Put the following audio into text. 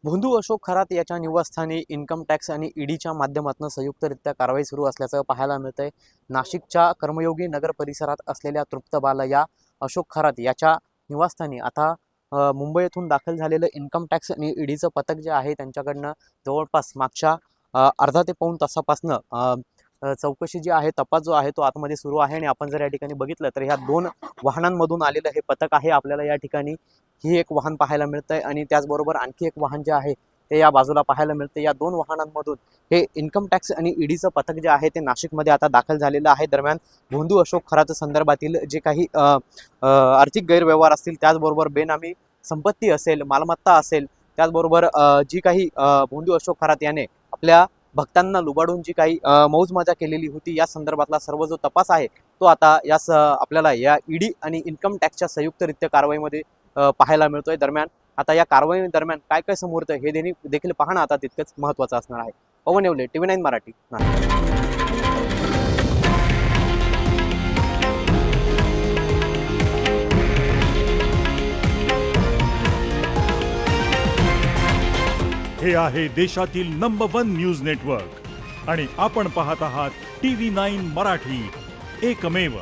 भोंदू अशोक खरात याच्या निवासस्थानी इन्कम टॅक्स आणि ईडीच्या माध्यमातून संयुक्तरित्या कारवाई सुरू असल्याचं पाहायला मिळतंय। नाशिकच्या कर्मयोगी नगर परिसरात असलेल्या तृप्तबाला या अशोक खरात याच्या निवासस्थानी आता मुंबईतून दाखल झालेलं इन्कम टॅक्स आणि ईडीचं पथक जे आहे त्यांच्याकडनं जवळपास मागच्या अर्धा ते पाऊण तासापासनं चौकशी जी आहे, तपास जो आहे तो आतमध्ये सुरू आहे। आणि आपण जर या ठिकाणी बघितलं तर ह्या दोन वाहनांमधून आलेलं हे पथक आहे। आपल्याला या ठिकाणी ही एक वाहन पाहायला मिळतंय आणि त्याचबरोबर आणखी एक वाहन जे आहे ते या बाजूला पाहायला मिळते। या दोन वाहनांमधून हे इन्कम टॅक्स आणि ईडीचं पथक जे आहे ते नाशिकमध्ये आता दाखल झालेलं आहे। दरम्यान भोंदू अशोक खरात संदर्भातील जे काही आर्थिक गैरव्यवहार असतील, त्याचबरोबर बेनामी संपत्ती असेल, मालमत्ता असेल, त्याचबरोबर जी काही भोंदू अशोक खरात याने आपल्या भक्तांना लुबाडून जी काही मौजमजा केलेली होती, या संदर्भातला सर्व जो तपास आहे तो आता यास आपल्याला या ईडी आणि इन्कम टॅक्सच्या संयुक्तरित्या कारवाईमध्ये पाहायला मिळतोय। दरम्यान आता या कारवाई दरम्यान काय काय समोर येतं हे देखील पाहणं आता तितकंच महत्त्वाचं असणार आहे। पवन येवले, TV9 मराठी, नाशिक। हे आहे देशातील नंबर 1 न्यूज नेटवर्क आणि आपण पाहत आहात TV9 मराठी, एकमेव।